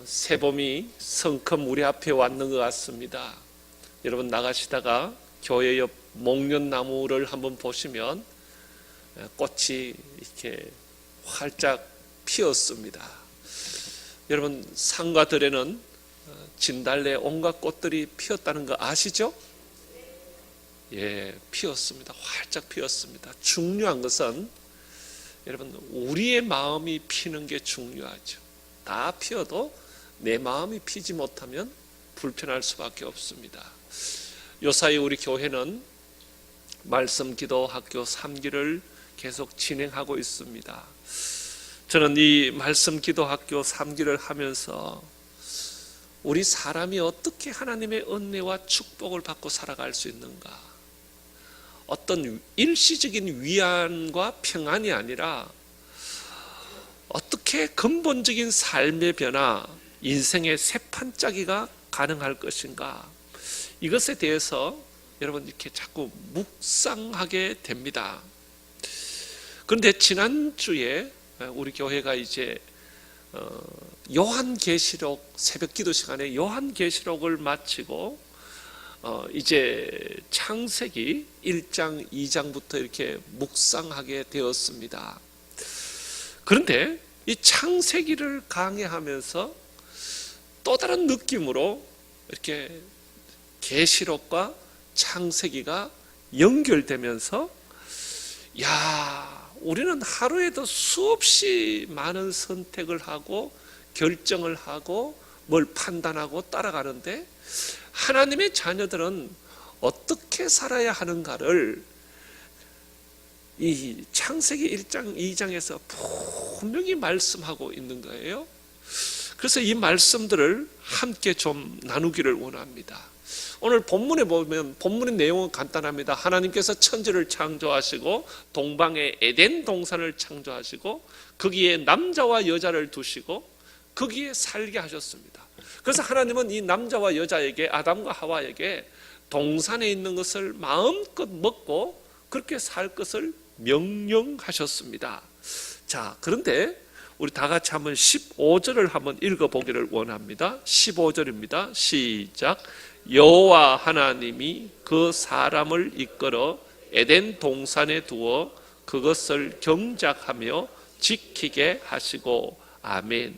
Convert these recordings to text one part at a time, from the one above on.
새봄이 성큼 우리 앞에 왔는 것 같습니다. 여러분 나가시다가 교회 옆 목련나무를 한번 보시면 꽃이 이렇게 활짝 피었습니다. 여러분 산과 들에는 진달래 온갖 꽃들이 피었다는 거 아시죠? 예, 피었습니다. 활짝 피었습니다. 중요한 것은 여러분 우리의 마음이 피는 게 중요하죠. 다 피어도 내 마음이 피지 못하면 불편할 수밖에 없습니다. 요사이 우리 교회는 말씀 기도 학교 3기를 계속 진행하고 있습니다. 저는 이 말씀 기도 학교 3기를 하면서 우리 사람이 어떻게 하나님의 은혜와 축복을 받고 살아갈 수 있는가, 어떤 일시적인 위안과 평안이 아니라 어떻게 근본적인 삶의 변화, 인생의 새판짜기가 가능할 것인가, 이것에 대해서 여러분 이렇게 자꾸 묵상하게 됩니다. 그런데 지난주에 우리 교회가 이제 요한계시록 새벽기도 시간에 요한계시록을 마치고 이제 창세기 1장 2장부터 이렇게 묵상하게 되었습니다. 그런데 이 창세기를 강해하면서 또 다른 느낌으로 이렇게 계시록과 창세기가 연결되면서 우리는 하루에도 수없이 많은 선택을 하고 결정을 하고 뭘 판단하고 따라가는데 하나님의 자녀들은 어떻게 살아야 하는가를 이 창세기 1장 2장에서 분명히 말씀하고 있는 거예요. 그래서 이 말씀들을 함께 좀 나누기를 원합니다. 오늘 본문에 보면 본문의 내용은 간단합니다. 하나님께서 천지를 창조하시고 동방의 에덴 동산을 창조하시고 거기에 남자와 여자를 두시고 거기에 살게 하셨습니다. 그래서 하나님은 이 남자와 여자에게, 아담과 하와에게 동산에 있는 것을 마음껏 먹고 그렇게 살 것을 명령하셨습니다. 자, 그런데 우리 다 같이 한번 15절을 한번 읽어보기를 원합니다. 15절입니다. 시작. 여호와 하나님이 그 사람을 이끌어 에덴 동산에 두어 그것을 경작하며 지키게 하시고. 아멘.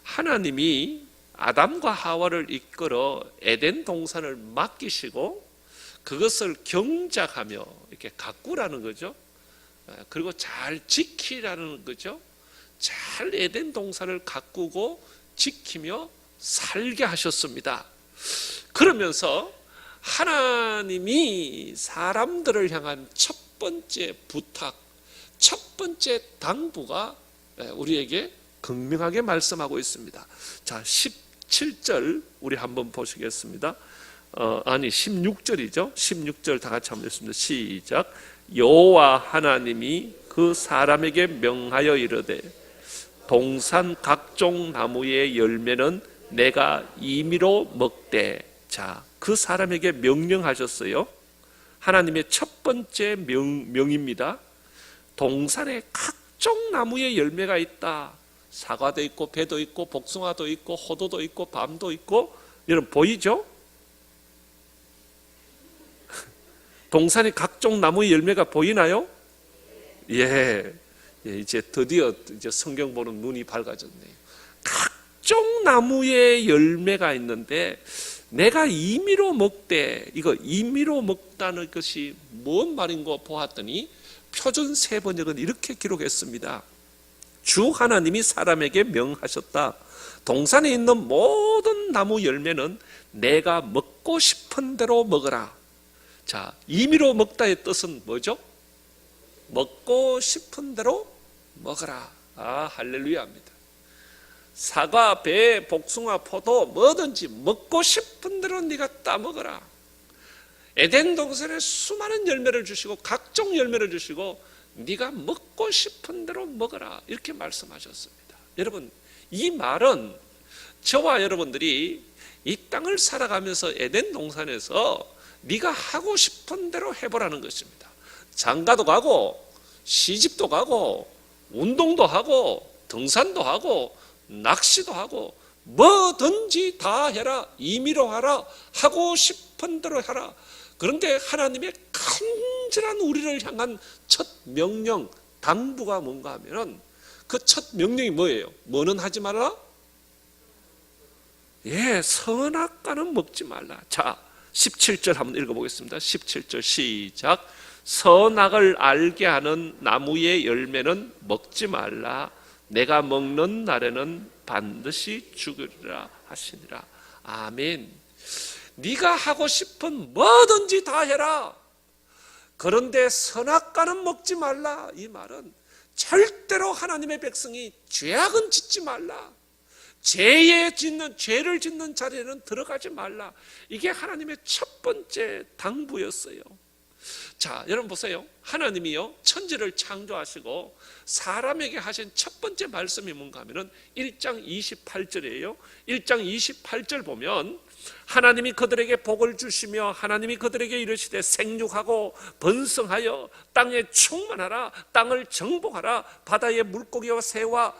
하나님이 아담과 하와를 이끌어 에덴 동산을 맡기시고 그것을 경작하며 이렇게 가꾸라는 거죠. 그리고 잘 지키라는 거죠. 잘 에덴 동산을 가꾸고 지키며 살게 하셨습니다. 그러면서 하나님이 사람들을 향한 첫 번째 부탁, 첫 번째 당부가 우리에게 극명하게 말씀하고 있습니다. 자, 17절 우리 한번 보시겠습니다. 16절이죠. 16절 다 같이 한번 읽습니다. 시작. 여호와 하나님이 그 사람에게 명하여 이르되 동산 각종 나무의 열매는 내가 임의로 먹되. 자, 그 사람에게 명령하셨어요. 하나님의 첫 번째 명입니다. 동산에 각종 나무의 열매가 있다. 사과도 있고 배도 있고 복숭아도 있고 호두도 있고 밤도 있고. 여러분 보이죠? 동산에 각종 나무의 열매가 보이나요? 예, 이제 드디어 이제 성경 보는 눈이 밝아졌네요. 각종 나무의 열매가 있는데 내가 임의로 먹되. 이거 임의로 먹다는 것이 뭔 말인가 보았더니 표준 세번역은 이렇게 기록했습니다. 주 하나님이 사람에게 명하셨다. 동산에 있는 모든 나무 열매는 내가 먹고 싶은 대로 먹어라. 자, 임의로 먹다의 뜻은 뭐죠? 먹고 싶은 대로 먹어라. 할렐루야입니다. 사과, 배, 복숭아, 포도 뭐든지 먹고 싶은 대로 네가 따먹어라. 에덴 동산에 수많은 열매를 주시고 각종 열매를 주시고 네가 먹고 싶은 대로 먹어라. 이렇게 말씀하셨습니다. 여러분, 이 말은 저와 여러분들이 이 땅을 살아가면서 에덴 동산에서 네가 하고 싶은 대로 해보라는 것입니다. 장가도 가고 시집도 가고 운동도 하고 등산도 하고 낚시도 하고 뭐든지 다 해라, 임의로 하라, 하고 싶은 대로 하라. 그런데 하나님의 간절한 우리를 향한 첫 명령, 당부가 뭔가 하면은 그 첫 명령이 뭐예요? 뭐는 하지 말라? 예, 선악과는 먹지 말라. 자, 17절 한번 읽어보겠습니다. 17절 시작. 선악을 알게 하는 나무의 열매는 먹지 말라. 내가 먹는 날에는 반드시 죽으리라 하시니라. 아멘. 네가 하고 싶은 뭐든지 다 해라. 그런데 선악과는 먹지 말라. 이 말은 절대로 하나님의 백성이 죄악은 짓지 말라. 죄를 짓는 자리에는 들어가지 말라. 이게 하나님의 첫 번째 당부였어요. 자, 여러분 보세요. 하나님이요, 천지를 창조하시고 사람에게 하신 첫 번째 말씀이 뭔가 하면은 1장 28절이에요. 1장 28절 보면 하나님이 그들에게 복을 주시며 하나님이 그들에게 이르시되 생육하고 번성하여 땅에 충만하라. 땅을 정복하라. 바다의 물고기와 새와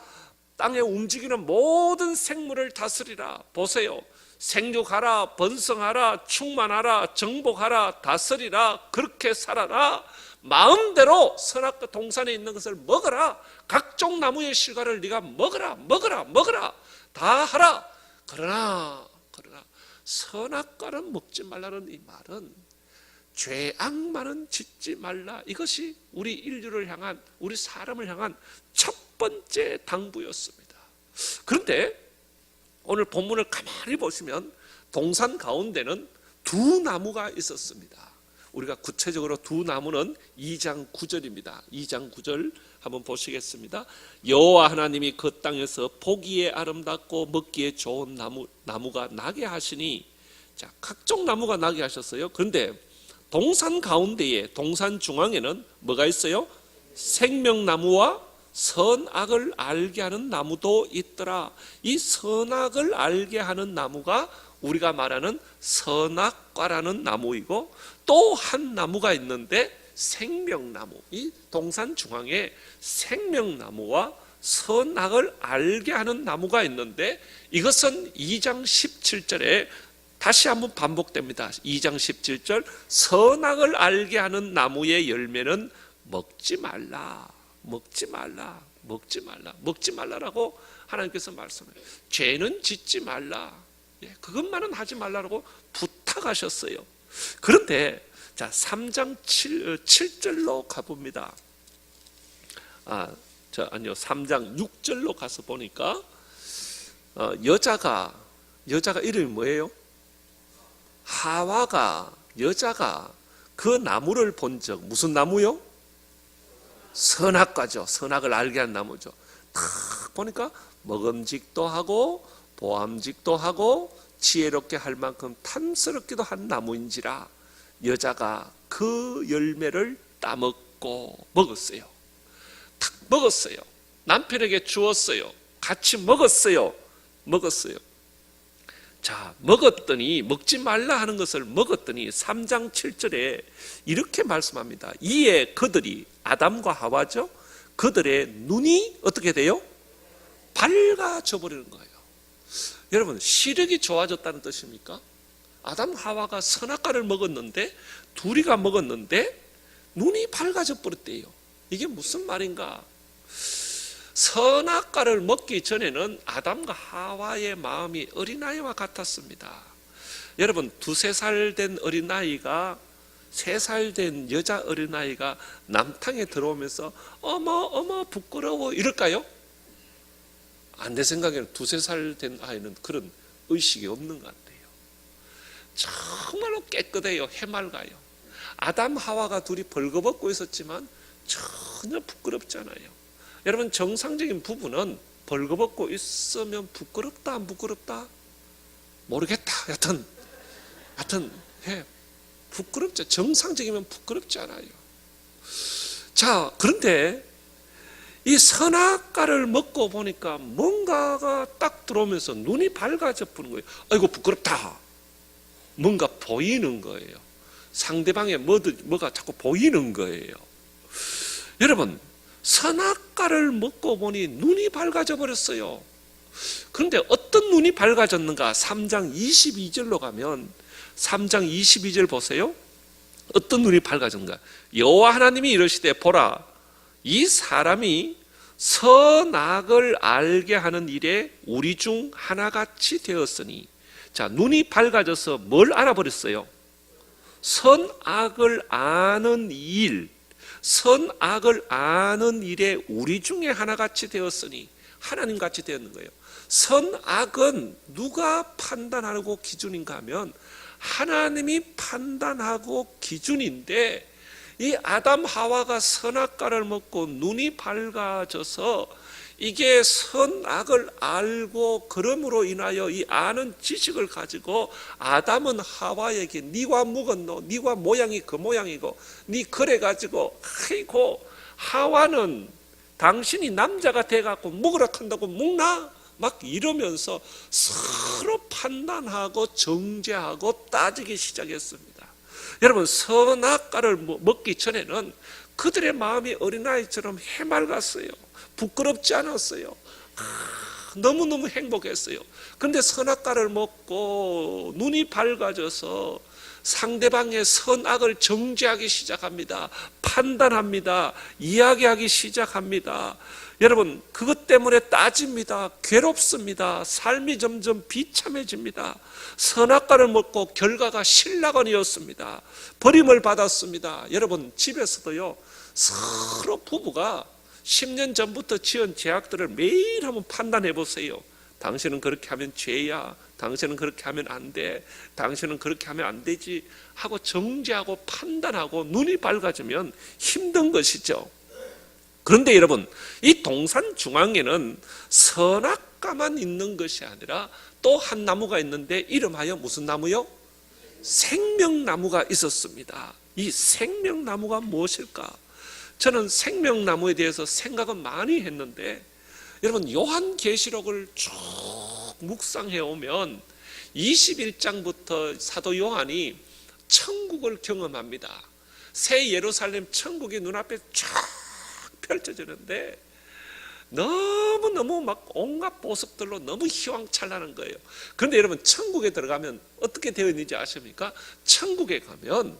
땅에 움직이는 모든 생물을 다스리라. 보세요. 생육하라, 번성하라, 충만하라, 정복하라, 다스리라, 그렇게 살아라. 마음대로 선악과 동산에 있는 것을 먹어라. 각종 나무의 실과를 네가 먹어라, 먹어라, 먹어라. 다 하라. 그러나 선악과는 먹지 말라는 이 말은 죄악만은 짓지 말라. 이것이 우리 인류를 향한, 우리 사람을 향한 첫 번째 당부였습니다. 그런데 오늘 본문을 가만히 보시면 동산 가운데는 두 나무가 있었습니다. 우리가 구체적으로 두 나무는 2장 9절입니다. 2장 9절 한번 보시겠습니다. 여호와 하나님이 그 땅에서 보기에 아름답고 먹기에 좋은 나무가 나게 하시니, 자, 각종 나무가 나게 하셨어요. 그런데 동산 가운데에, 동산 중앙에는 뭐가 있어요? 생명나무와 선악을 알게 하는 나무도 있더라. 이 선악을 알게 하는 나무가 우리가 말하는 선악과라는 나무이고, 또 한 나무가 있는데 생명나무, 이 동산 중앙에 생명나무와 선악을 알게 하는 나무가 있는데, 이것은 2장 17절에 다시 한번 반복됩니다. 2장 17절, 선악을 알게 하는 나무의 열매는 먹지 말라. 먹지 말라, 먹지 말라, 먹지 말라라고 하나님께서 말씀해요. 죄는 짓지 말라. 그것만은 하지 말라라고 부탁하셨어요. 그런데 자, 3장 7절로 가봅니다. 아니요, 3장 6절로 가서 보니까 여자가 이름이 뭐예요? 하와가, 여자가 그 나무를 본 적, 무슨 나무요? 선악과죠. 선악을 알게 한 나무죠. 딱 보니까 먹음직도 하고 보암직도 하고 지혜롭게 할 만큼 탐스럽기도 한 나무인지라 여자가 그 열매를 따먹고 먹었어요. 탁 먹었어요. 남편에게 주었어요. 같이 먹었어요. 자, 먹었더니, 먹지 말라 하는 것을 먹었더니 3장 7절에 이렇게 말씀합니다. 이에 그들이, 아담과 하와죠, 그들의 눈이 어떻게 돼요? 밝아져 버리는 거예요. 여러분, 시력이 좋아졌다는 뜻입니까? 아담 하와가 선악과를 먹었는데, 둘이가 먹었는데 눈이 밝아져 버렸대요. 이게 무슨 말인가? 선악과를 먹기 전에는 아담과 하와의 마음이 어린아이와 같았습니다. 여러분, 2-3살 된 어린아이가, 3살 된 여자 어린아이가 남탕에 들어오면서 어머 부끄러워 이럴까요? 내 생각에는 2-3살 된 아이는 그런 의식이 없는 것 같아요. 정말로 깨끗해요. 해맑아요. 아담 하와가 둘이 벌거벗고 있었지만 전혀 부끄럽잖아요. 여러분, 정상적인 부부는 벌거벗고 있으면 부끄럽다 안 부끄럽다? 모르겠다. 여튼 부끄럽죠. 정상적이면 부끄럽지 않아요. 자, 그런데 이 선악과를 먹고 보니까 뭔가가 딱 들어오면서 눈이 밝아져 버리는 거예요. 아이고 부끄럽다. 뭔가 보이는 거예요. 상대방의 뭐가 자꾸 보이는 거예요. 여러분, 선악과를 먹고 보니 눈이 밝아져 버렸어요. 그런데 어떤 눈이 밝아졌는가? 3장 22절로 가면 3장 22절 보세요. 어떤 눈이 밝아졌는가? 여호와 하나님이 이르시되 보라, 이 사람이 선악을 알게 하는 일에 우리 중 하나같이 되었으니. 자, 눈이 밝아져서 뭘 알아버렸어요? 선악을 아는 일, 선악을 아는 일에 우리 중에 하나같이 되었으니, 하나님같이 되었는 거예요. 선악은 누가 판단하고 기준인가 하면 하나님이 판단하고 기준인데, 이 아담 하와가 선악과를 먹고 눈이 밝아져서 이게 선악을 알고, 그러므로 인하여 이 아는 지식을 가지고 아담은 하와에게 네가 묵었노, 네가 모양이 그 모양이고 네 그래 가지고, 아이고 하와는 당신이 남자가 돼갖고 먹으라 한다고 먹나? 막 이러면서 서로 판단하고 정죄하고 따지기 시작했습니다. 여러분, 선악과를 먹기 전에는 그들의 마음이 어린아이처럼 해맑았어요. 부끄럽지 않았어요. 너무너무 행복했어요. 그런데 선악과를 먹고 눈이 밝아져서 상대방의 선악을 정죄하기 시작합니다. 판단합니다. 이야기하기 시작합니다. 여러분, 그것 때문에 따집니다. 괴롭습니다. 삶이 점점 비참해집니다. 선악과를 먹고 결과가 신라건이었습니다. 버림을 받았습니다. 여러분, 집에서도요, 서로 부부가 10년 전부터 지은 죄악들을 매일 한번 판단해 보세요. 당신은 그렇게 하면 죄야, 당신은 그렇게 하면 안 돼, 당신은 그렇게 하면 안 되지 하고 정죄하고 판단하고 눈이 밝아지면 힘든 것이죠. 그런데 여러분, 이 동산 중앙에는 선악과만 있는 것이 아니라 또 한 나무가 있는데, 이름하여 무슨 나무요? 생명나무가 있었습니다. 이 생명나무가 무엇일까? 저는 생명나무에 대해서 생각은 많이 했는데, 여러분, 요한계시록을 쭉 묵상해 오면 21장부터 사도 요한이 천국을 경험합니다. 새 예루살렘 천국이 눈앞에 쫙 펼쳐지는데 너무너무 막 온갖 보석들로 너무 희왕찬란한 거예요. 그런데 여러분, 천국에 들어가면 어떻게 되어 있는지 아십니까? 천국에 가면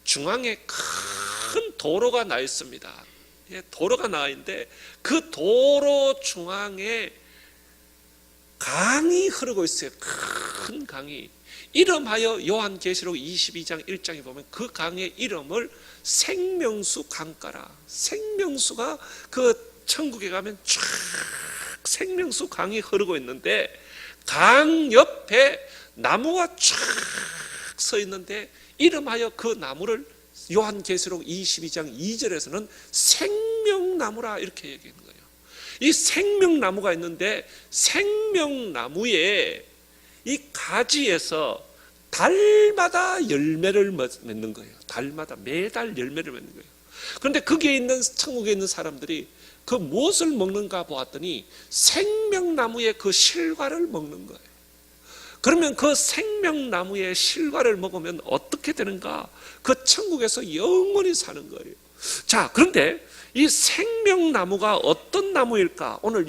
중앙에 큰 도로가 나 있습니다. 도로가 나 있는데 그 도로 중앙에 강이 흐르고 있어요. 큰 강이. 이름하여 요한계시록 22장 1장에 보면 그 강의 이름을 생명수 강가라. 생명수가 그 천국에 가면 쫙 생명수 강이 흐르고 있는데, 강 옆에 나무가 쫙 서 있는데, 이름하여 그 나무를 요한계시록 22장 2절에서는 생명나무라 이렇게 얘기하는 거예요. 이 생명나무가 있는데, 생명나무에 이 가지에서 달마다 열매를 맺는 거예요. 달마다 매달 열매를 맺는 거예요. 그런데 거기에 있는, 천국에 있는 사람들이 그 무엇을 먹는가 보았더니 생명나무의 그 실과를 먹는 거예요. 그러면 그 생명나무의 실과를 먹으면 어떻게 되는가? 그 천국에서 영원히 사는 거예요. 자, 그런데 이 생명나무가 어떤 나무일까? 오늘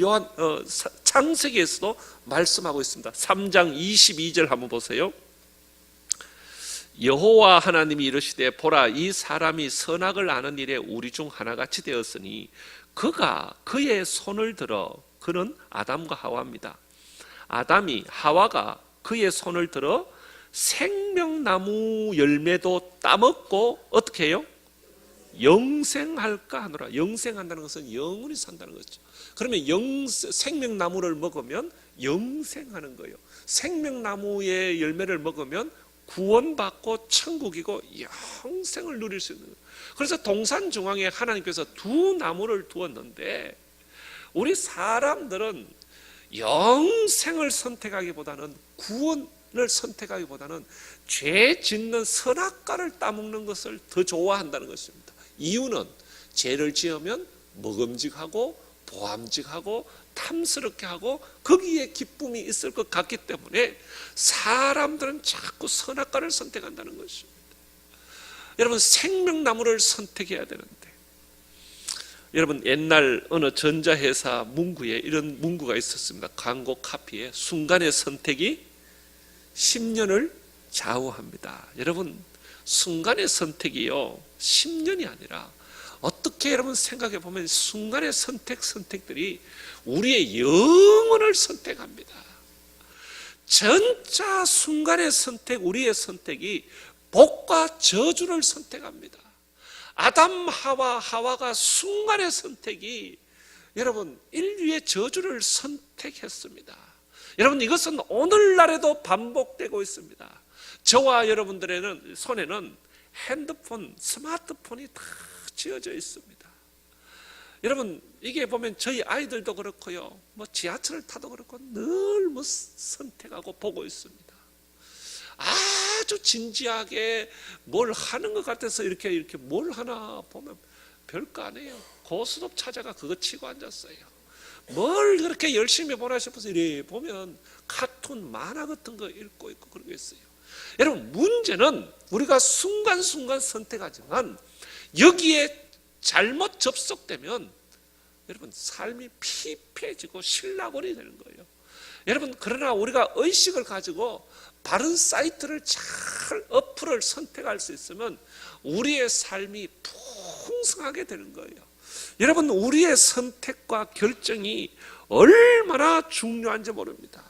창세기에서도 말씀하고 있습니다. 3장 22절 한번 보세요. 여호와 하나님이 이르시되 보라, 이 사람이 선악을 아는 일에 우리 중 하나같이 되었으니 그가 그의 손을 들어, 그는 아담과 하와입니다. 아담이, 하와가 그의 손을 들어 생명나무 열매도 따먹고 어떻게 해요? 영생할까 하노라. 영생한다는 것은 영원히 산다는 거죠. 그러면 생명나무를 먹으면 영생하는 거예요. 생명나무의 열매를 먹으면 구원받고 천국이고 영생을 누릴 수 있는 거예요. 그래서 동산 중앙에 하나님께서 두 나무를 두었는데, 우리 사람들은 영생을 선택하기보다는, 구원을 선택하기보다는 죄 짓는 선악과를 따먹는 것을 더 좋아한다는 것입니다. 이유는 죄를 지으면 먹음직하고 보암직하고 탐스럽게 하고 거기에 기쁨이 있을 것 같기 때문에 사람들은 자꾸 선악과를 선택한다는 것입니다. 여러분, 생명나무를 선택해야 되는데, 여러분 옛날 어느 전자회사 문구에 이런 문구가 있었습니다. 광고 카피에 순간의 선택이 10년을 좌우합니다. 여러분 순간의 선택이요 10년이 아니라 어떻게 여러분 생각해 보면 순간의 선택들이 우리의 영혼을 선택합니다. 전자 순간의 선택, 우리의 선택이 복과 저주를 선택합니다. 아담 하와가 순간의 선택이 여러분 인류의 저주를 선택했습니다. 여러분 이것은 오늘날에도 반복되고 있습니다. 저와 여러분들의 손에는 핸드폰, 스마트폰이 다 쥐어져 있습니다. 여러분 이게 보면 저희 아이들도 그렇고요, 뭐 지하철을 타도 그렇고 늘 뭐 선택하고 보고 있습니다. 아주 진지하게 뭘 하는 것 같아서 이렇게 뭘 하나 보면 별거 아니에요. 고스톱 찾아가 그거 치고 앉았어요. 뭘 그렇게 열심히 보나 싶어서 이래 보면 카툰 만화 같은 거 읽고 있고 그러고 있어요. 여러분 문제는 우리가 순간순간 선택하지만 여기에 잘못 접속되면 여러분 삶이 피폐해지고 신라곤이 되는 거예요. 여러분 그러나 우리가 의식을 가지고 바른 사이트를 잘 어플을 선택할 수 있으면 우리의 삶이 풍성하게 되는 거예요. 여러분 우리의 선택과 결정이 얼마나 중요한지 모릅니다.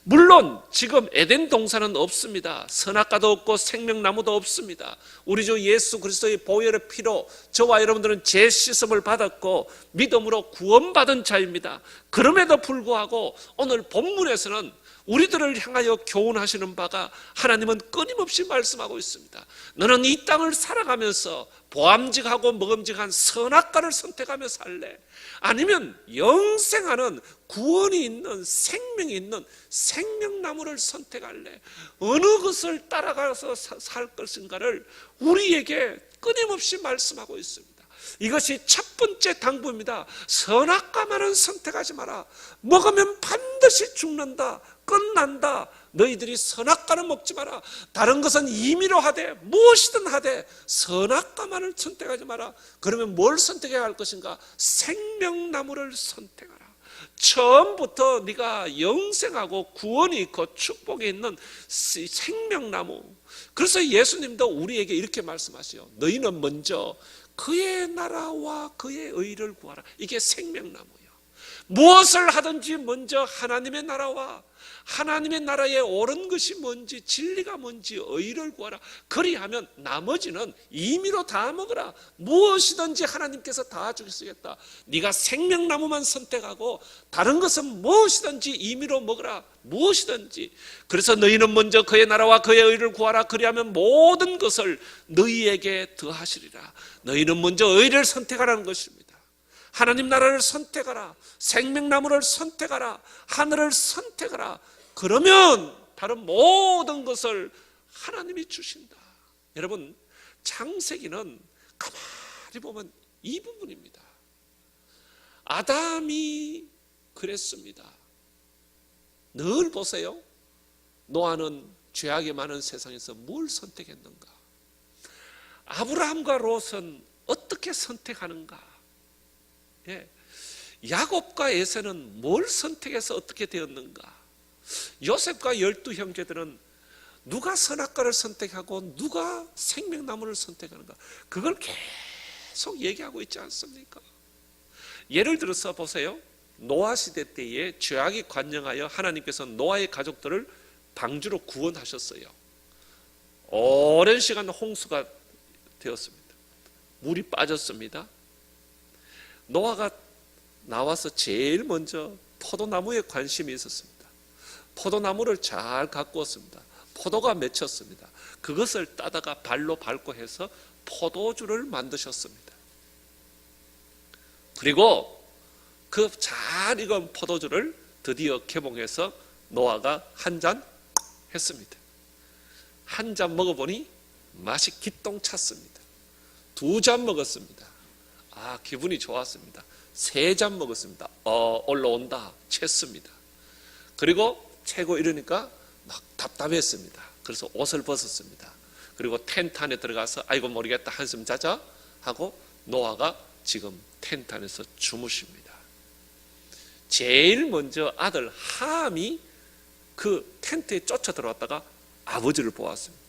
물론 지금 에덴 동산은 없습니다. 선악과도 없고 생명나무도 없습니다. 우리 주 예수 그리스도의 보혈의 피로 저와 여러분들은 죄 씻음을 받았고 믿음으로 구원받은 자입니다. 그럼에도 불구하고 오늘 본문에서는 우리들을 향하여 교훈하시는 바가 하나님은 끊임없이 말씀하고 있습니다. 너는 이 땅을 살아가면서 보암직하고 먹음직한 선악과를 선택하며 살래? 아니면 영생하는 구원이 있는 생명이 있는 생명나무를 선택할래? 어느 것을 따라가서 살 것인가를 우리에게 끊임없이 말씀하고 있습니다. 이것이 첫 번째 당부입니다. 선악과만은 선택하지 마라. 먹으면 반드시 죽는다. 끝난다. 너희들이 선악과는 먹지 마라. 다른 것은 임의로 하되 무엇이든 하되 선악과만을 선택하지 마라. 그러면 뭘 선택해야 할 것인가? 생명나무를 선택하라. 처음부터 네가 영생하고 구원이 있고 축복이 있는 생명나무. 그래서 예수님도 우리에게 이렇게 말씀하세요. 너희는 먼저 그의 나라와 그의 의를 구하라. 이게 생명나무예요. 무엇을 하든지 먼저 하나님의 나라와 하나님의 나라에 옳은 것이 뭔지 진리가 뭔지 의를 구하라. 그리하면 나머지는 임의로 다 먹으라. 무엇이든지 하나님께서 다 주시겠다. 네가 생명나무만 선택하고 다른 것은 무엇이든지 임의로 먹으라. 무엇이든지. 그래서 너희는 먼저 그의 나라와 그의 의를 구하라. 그리하면 모든 것을 너희에게 더하시리라. 너희는 먼저 의를 선택하라는 것입니다. 하나님 나라를 선택하라. 생명나무를 선택하라. 하늘을 선택하라. 그러면 다른 모든 것을 하나님이 주신다. 여러분 창세기는 가만히 보면 이 부분입니다. 아담이 그랬습니다. 늘 보세요. 노아는 죄악이 많은 세상에서 뭘 선택했는가? 아브라함과 롯은 어떻게 선택하는가? 예. 야곱과 에서는 뭘 선택해서 어떻게 되었는가? 요셉과 12 형제들은 누가 선악과를 선택하고 누가 생명나무를 선택하는가? 그걸 계속 얘기하고 있지 않습니까? 예를 들어서 보세요. 노아 시대 때에 죄악이 관영하여 하나님께서 노아의 가족들을 방주로 구원하셨어요. 오랜 시간 홍수가 되었습니다. 물이 빠졌습니다. 노아가 나와서 제일 먼저 포도나무에 관심이 있었습니다. 포도나무를 잘 가꾸었습니다. 포도가 맺혔습니다. 그것을 따다가 발로 밟고 해서 포도주를 만드셨습니다. 그리고 그 잘 익은 포도주를 드디어 개봉해서 노아가 한 잔 했습니다. 한 잔 먹어보니 맛이 기똥찼습니다. 2잔 먹었습니다. 기분이 좋았습니다. 3잔 먹었습니다. 올라온다. 챘습니다. 그리고 채고 이러니까 막 답답했습니다. 그래서 옷을 벗었습니다. 그리고 텐트 안에 들어가서 아이고 모르겠다 한숨 자자 하고 노아가 지금 텐트 안에서 주무십니다. 제일 먼저 아들 함이 그 텐트에 쫓아 들어왔다가 아버지를 보았습니다.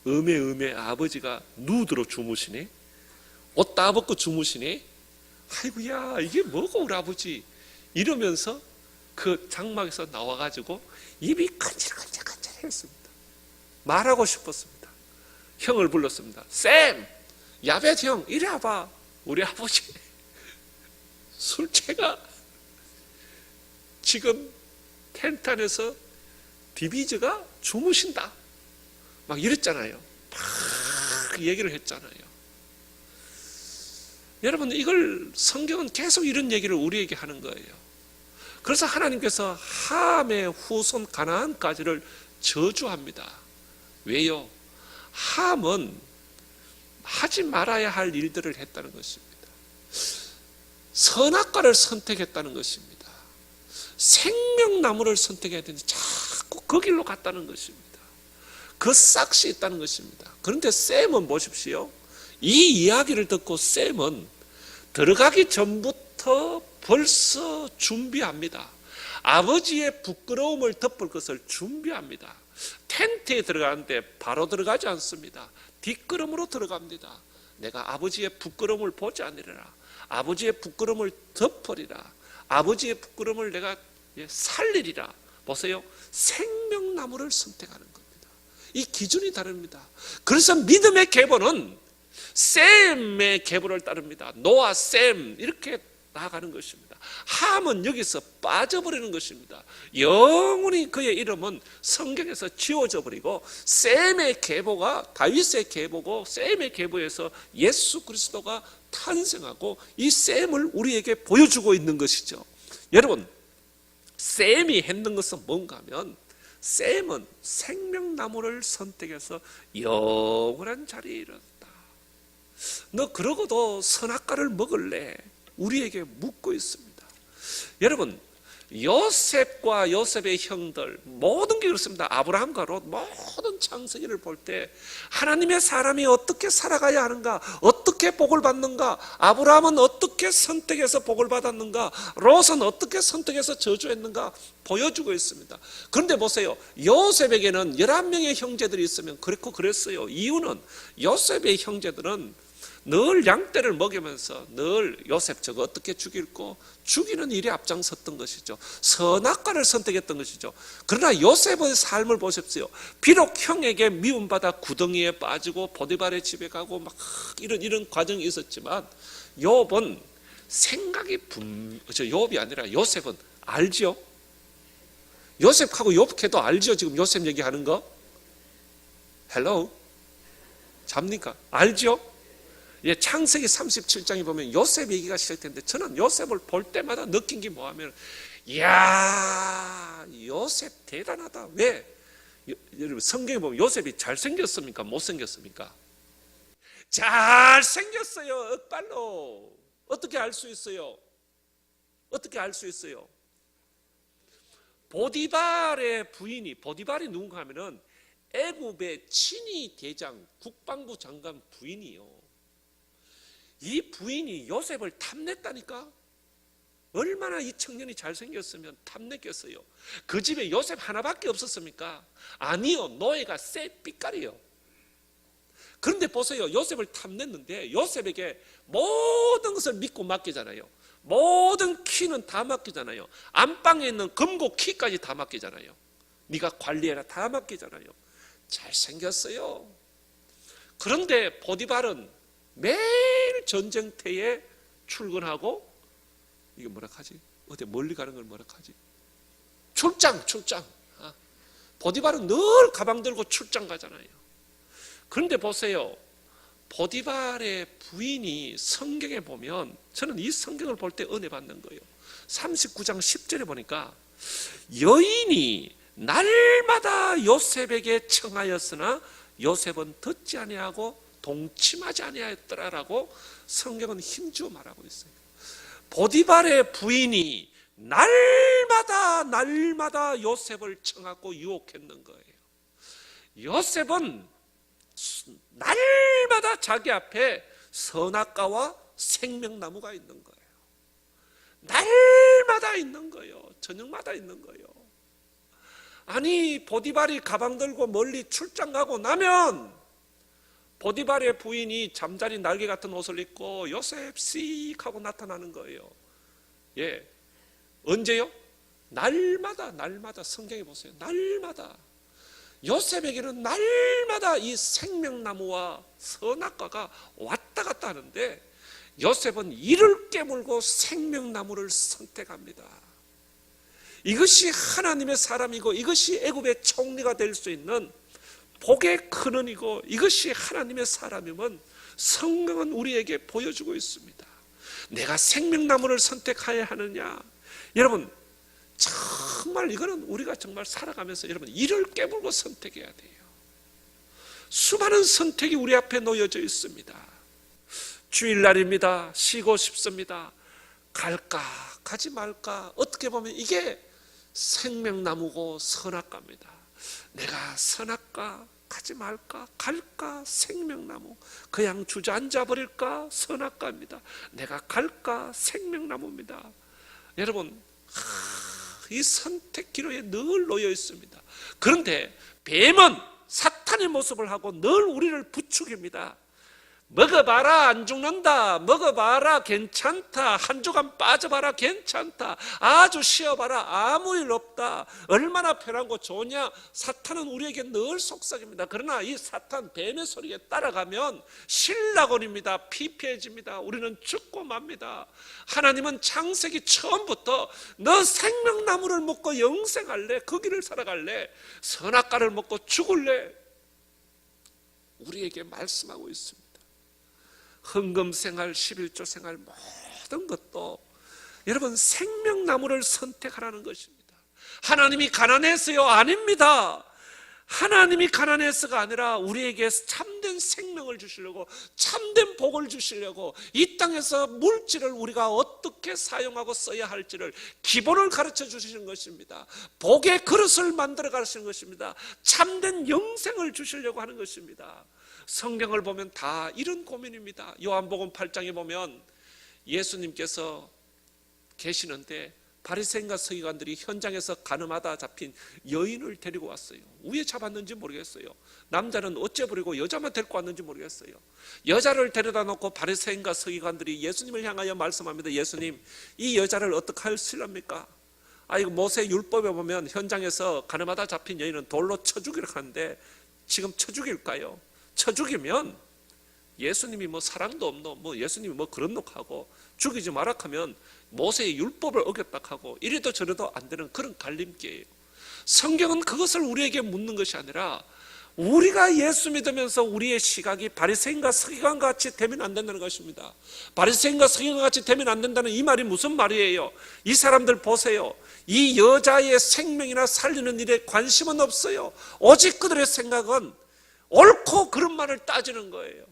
음에 아버지가 누드로 주무시네. 옷 다 벗고 주무시네. 아이고야, 이게 뭐고 우리 아버지, 이러면서 그 장막에서 나와가지고 입이 간질간질했습니다. 말하고 싶었습니다. 형을 불렀습니다. 쌤, 야벳 형, 이리 와봐. 우리 아버지 술채가 지금 텐트 안에서 디비저가 주무신다, 막 이랬잖아요. 막 얘기를 했잖아요. 여러분, 이걸 성경은 계속 이런 얘기를 우리에게 하는 거예요. 그래서 하나님께서 함의 후손 가나안까지를 저주합니다. 왜요? 함은 하지 말아야 할 일들을 했다는 것입니다. 선악과를 선택했다는 것입니다. 생명나무를 선택해야 되는데 자꾸 그 길로 갔다는 것입니다. 그 싹이 있다는 것입니다. 그런데 셈은 보십시오. 이 이야기를 듣고 셈은 들어가기 전부터 벌써 준비합니다. 아버지의 부끄러움을 덮을 것을 준비합니다. 텐트에 들어가는데 바로 들어가지 않습니다. 뒷걸음으로 들어갑니다. 내가 아버지의 부끄러움을 보지 않으리라. 아버지의 부끄러움을 덮으리라. 아버지의 부끄러움을 내가 살리리라. 보세요. 생명나무를 선택하는 겁니다. 이 기준이 다릅니다. 그래서 믿음의 계보는 셈의 계보를 따릅니다. 노아, 셈 이렇게 나아가는 것입니다. 함은 여기서 빠져버리는 것입니다. 영원히 그의 이름은 성경에서 지워져 버리고 셈의 계보가 다윗의 계보고 셈의 계보에서 예수 그리스도가 탄생하고 이 셈을 우리에게 보여주고 있는 것이죠. 여러분, 셈이 했는 것은 뭔가 하면 셈은 생명나무를 선택해서 영원한 자리에 이르렀다. 너 그러고도 선악과를 먹을래? 우리에게 묻고 있습니다. 여러분, 요셉과 요셉의 형들 모든 게 그렇습니다. 아브라함과 롯 모든 창세기를 볼 때 하나님의 사람이 어떻게 살아가야 하는가, 어떻게 복을 받는가, 아브라함은 어떻게 선택해서 복을 받았는가, 롯은 어떻게 선택해서 저주했는가 보여주고 있습니다. 그런데 보세요. 요셉에게는 11명의 형제들이 있으면 그렇고 그랬어요. 이유는 요셉의 형제들은 늘 양떼를 먹이면서 늘 요셉 저거 어떻게 죽일고 죽이는 일에 앞장섰던 것이죠. 선악과를 선택했던 것이죠. 그러나 요셉의 삶을 보십시오. 비록 형에게 미움받아 구덩이에 빠지고 보디발의 집에 가고 막 이런 과정이 있었지만 욥은 생각이 욥이 아니라 요셉은 알지요. 요셉하고 욥해도 알지요. 지금 요셉 얘기하는 거. 헬로 잡니까? 알지요? 예, 창세기 37장에 보면 요셉 얘기가 시작되는데 저는 요셉을 볼 때마다 느낀 게 뭐하면, 이야, 요셉 대단하다. 왜? 여러분, 성경에 보면 요셉이 잘생겼습니까? 못생겼습니까? 잘생겼어요. 억발로. 어떻게 알 수 있어요? 어떻게 알 수 있어요? 보디발의 부인이, 보디발이 누군가 하면은 애굽의 친위 대장, 국방부 장관 부인이요. 이 부인이 요셉을 탐냈다니까. 얼마나 이 청년이 잘생겼으면 탐냈겠어요. 그 집에 요셉 하나밖에 없었습니까? 아니요, 노예가 새 삐까리요. 그런데 보세요. 요셉을 탐냈는데 요셉에게 모든 것을 믿고 맡기잖아요. 모든 키는 다 맡기잖아요. 안방에 있는 금고 키까지 다 맡기잖아요. 네가 관리해라 다 맡기잖아요. 잘생겼어요. 그런데 보디발은 매일 전쟁터에 출근하고, 이게 뭐라 하지? 어디 멀리 가는 걸 뭐라 하지? 출장. 보디발은 늘 가방 들고 출장 가잖아요. 그런데 보세요. 보디발의 부인이 성경에 보면, 저는 이 성경을 볼 때 은혜 받는 거예요. 39장 10절에 보니까 여인이 날마다 요셉에게 청하였으나 요셉은 듣지 아니하고 동침하지 아니하였더라라고 성경은 힘주어 말하고 있어요. 보디발의 부인이 날마다 요셉을 청하고 유혹했는 거예요. 요셉은 날마다 자기 앞에 선악과와 생명나무가 있는 거예요. 날마다 있는 거예요. 저녁마다 있는 거예요. 아니, 보디발이 가방 들고 멀리 출장 가고 나면 보디발의 부인이 잠자리 날개 같은 옷을 입고 요셉 씩 하고 나타나는 거예요. 예, 언제요? 날마다 성경에 보세요. 날마다 요셉에게는 날마다 이 생명나무와 선악과가 왔다 갔다 하는데 요셉은 이를 깨물고 생명나무를 선택합니다. 이것이 하나님의 사람이고 이것이 애굽의 총리가 될 수 있는 복의 근원이고 이것이 하나님의 사람임은 성경은 우리에게 보여주고 있습니다. 내가 생명나무를 선택해야 하느냐? 여러분, 정말 이거는 우리가 정말 살아가면서 여러분 이를 깨물고 선택해야 돼요. 수많은 선택이 우리 앞에 놓여져 있습니다. 주일날입니다. 쉬고 싶습니다. 갈까 가지 말까? 어떻게 보면 이게 생명나무고 선악과입니다. 내가 선악과 가지 말까? 갈까? 생명나무. 그냥 주저앉아 버릴까? 선악과입니다. 내가 갈까? 생명나무입니다. 여러분, 이 선택 기로에 늘 놓여 있습니다. 그런데 뱀은 사탄의 모습을 하고 늘 우리를 부추깁니다. 먹어봐라, 안 죽는다. 먹어봐라, 괜찮다. 한 주간 빠져봐라, 괜찮다. 아주 쉬어봐라, 아무 일 없다. 얼마나 편하고 좋냐. 사탄은 우리에게 늘 속삭입니다. 그러나 이 사탄 뱀의 소리에 따라가면 신라곤입니다. 피폐해집니다. 우리는 죽고 맙니다. 하나님은 창세기 처음부터 너 생명나무를 먹고 영생할래? 그 길을 살아갈래? 선악과를 먹고 죽을래? 우리에게 말씀하고 있습니다. 헌금생활, 11조 생활 모든 것도 여러분 생명나무를 선택하라는 것입니다. 하나님이 가난해서요? 아닙니다. 하나님이 가난해서가 아니라 우리에게 참된 생명을 주시려고, 참된 복을 주시려고 이 땅에서 물질을 우리가 어떻게 사용하고 써야 할지를 기본을 가르쳐 주시는 것입니다. 복의 그릇을 만들어 가시는 것입니다. 참된 영생을 주시려고 하는 것입니다. 성경을 보면 다 이런 고민입니다. 요한복음 8장에 보면 예수님께서 계시는데 바리새인과 서기관들이 현장에서 가늠하다 잡힌 여인을 데리고 왔어요. 왜 잡았는지 모르겠어요. 남자는 어째 버리고 여자만 데리고 왔는지 모르겠어요. 여자를 데려다 놓고 바리새인과 서기관들이 예수님을 향하여 말씀합니다. 예수님, 이 여자를 어떻게 하실랍니까? 이거 모세 율법에 보면 현장에서 가늠하다 잡힌 여인은 돌로 쳐 죽이라고 하는데 지금 쳐 죽일까요? 쳐 죽이면 예수님이 사랑도 없노, 예수님이 그런 놈하고 죽이지 마라 하면 모세의 율법을 어겼다 하고 이래도 저래도 안 되는 그런 갈림길이에요. 성경은 그것을 우리에게 묻는 것이 아니라 우리가 예수 믿으면서 우리의 시각이 바리새인과 서기관 같이 되면 안 된다는 것입니다. 바리새인과 서기관 같이 되면 안 된다는 이 말이 무슨 말이에요? 이 사람들 보세요. 이 여자의 생명이나 살리는 일에 관심은 없어요. 오직 그들의 생각은 옳고 그름만을 따지는 거예요.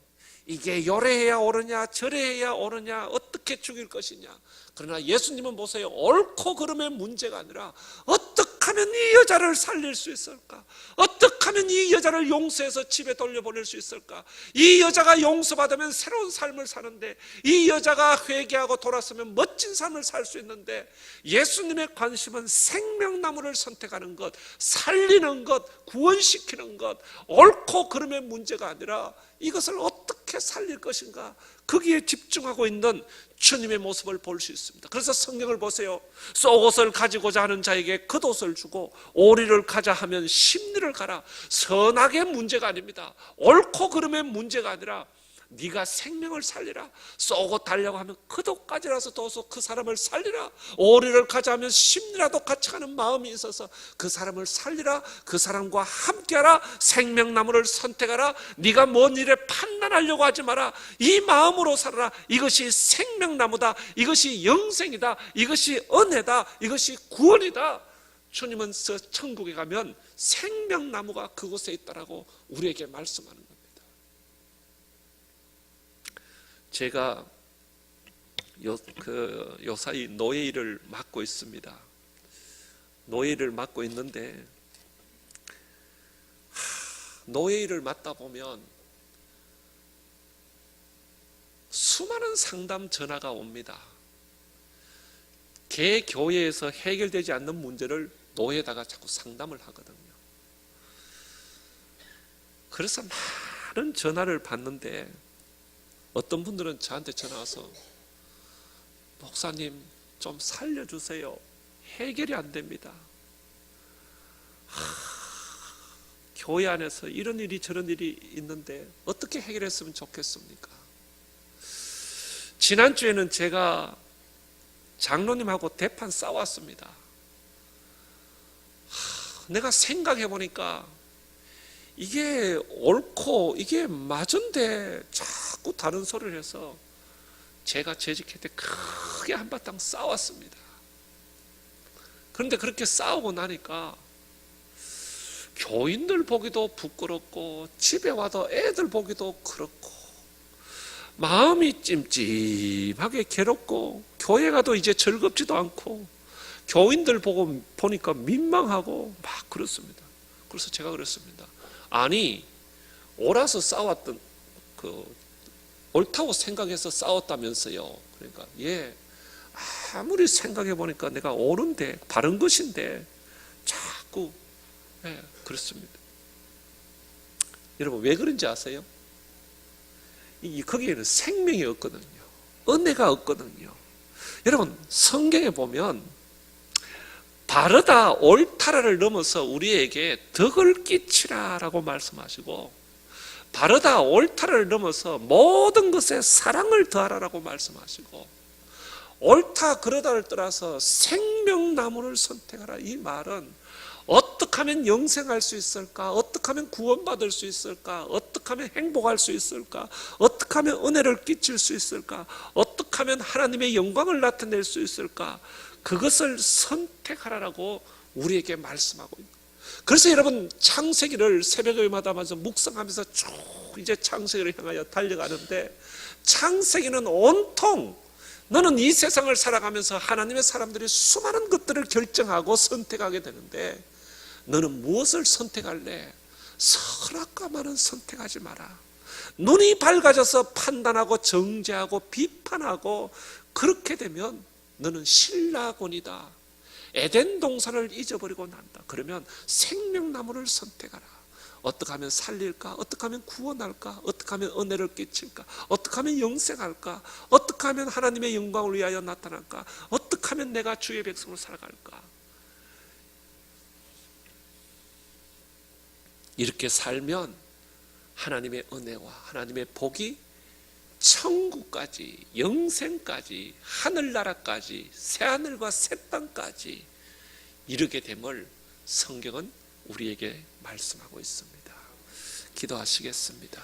이게 요래해야 옳으냐 저래해야 옳으냐 어떻게 죽일 것이냐. 그러나 예수님은 보세요. 옳고 그름의 문제가 아니라 어떻게 하면 이 여자를 살릴 수 있을까? 어떻게 하면 이 여자를 용서해서 집에 돌려보낼 수 있을까? 이 여자가 용서받으면 새로운 삶을 사는데, 이 여자가 회개하고 돌아서면 멋진 삶을 살 수 있는데, 예수님의 관심은 생명나무를 선택하는 것, 살리는 것, 구원시키는 것, 옳고 그름의 문제가 아니라 이것을 어떻게 살릴 것인가, 거기에 집중하고 있는 주님의 모습을 볼 수 있습니다. 그래서 성경을 보세요. 쏘옷을 가지고자 하는 자에게 겉옷을 주고 오리를 가자 하면 심리를 가라. 선악의 문제가 아닙니다. 옳고 그름의 문제가 아니라 네가 생명을 살리라. 쏘고 달려고 하면 겉옷까지라서 둬서 그 사람을 살리라. 오리를 가자 하면 심리라도 같이 가는 마음이 있어서 그 사람을 살리라. 그 사람과 함께하라. 생명나무를 선택하라. 네가 뭔 일에 판단하려고 하지 마라. 이 마음으로 살아라. 이것이 생명나무다. 이것이 영생이다. 이것이 은혜다. 이것이 구원이다. 주님은 천국에 가면 생명나무가 그곳에 있다라고 우리에게 말씀하는 겁니다. 제가 요사이 노예일을 맡고 있습니다. 노예일을 맡고 있는데 노예일을 맡다 보면 수많은 상담 전화가 옵니다. 개 교회에서 해결되지 않는 문제를 노예에다가 자꾸 상담을 하거든요. 그래서 많은 전화를 받는데 어떤 분들은 저한테 전화 와서 목사님 좀 살려주세요. 해결이 안 됩니다. 교회 안에서 이런 일이 저런 일이 있는데 어떻게 해결했으면 좋겠습니까? 지난주에는 제가 장로님하고 대판 싸웠습니다. 내가 생각해 보니까 이게 옳고 이게 맞은데 자꾸 다른 소리를 해서 제가 재직할 때 크게 한바탕 싸웠습니다. 그런데 그렇게 싸우고 나니까 교인들 보기도 부끄럽고 집에 와도 애들 보기도 그렇고 마음이 찜찜하게 괴롭고 교회 가도 이제 즐겁지도 않고 교인들 보니까 민망하고 막 그렇습니다. 그래서 제가 그랬습니다. 아니 옳아서 싸웠던 옳다고 생각해서 싸웠다면서요. 그러니까 예, 아무리 생각해 보니까 내가 옳은데 바른 것인데 자꾸 그렇습니다. 여러분 왜 그런지 아세요? 거기에는 생명이 없거든요. 은혜가 없거든요. 여러분 성경에 보면 바르다 옳다를 넘어서 우리에게 덕을 끼치라라고 말씀하시고 바르다 옳다를 넘어서 모든 것에 사랑을 더하라라고 말씀하시고 옳다 그르다를 떠나서 생명나무를 선택하라. 이 말은 어떻게 하면 영생할 수 있을까? 어떻게 하면 구원받을 수 있을까? 어떻게 하면 행복할 수 있을까? 어떻게 하면 은혜를 끼칠 수 있을까? 어떻게 하면 하나님의 영광을 나타낼 수 있을까? 그것을 선택하라라고 우리에게 말씀하고 있는. 그래서 여러분 창세기를 새벽에마다 묵상하면서 쭉 이제 창세기를 향하여 달려가는데 창세기는 온통 너는 이 세상을 살아가면서 하나님의 사람들이 수많은 것들을 결정하고 선택하게 되는데 너는 무엇을 선택할래? 선악과 말은 선택하지 마라. 눈이 밝아져서 판단하고 정죄하고 비판하고 그렇게 되면 너는 신라곤이다. 에덴 동산을 잊어버리고 난다. 그러면 생명나무를 선택하라. 어떻게 하면 살릴까? 어떻게 하면 구원할까? 어떻게 하면 은혜를 끼칠까? 어떻게 하면 영생할까? 어떻게 하면 하나님의 영광을 위하여 나타날까? 어떻게 하면 내가 주의 백성으로 살아갈까? 이렇게 살면 하나님의 은혜와 하나님의 복이 천국까지, 영생까지, 하늘나라까지, 새하늘과 새 땅까지 이르게 됨을 성경은 우리에게 말씀하고 있습니다. 기도하시겠습니다.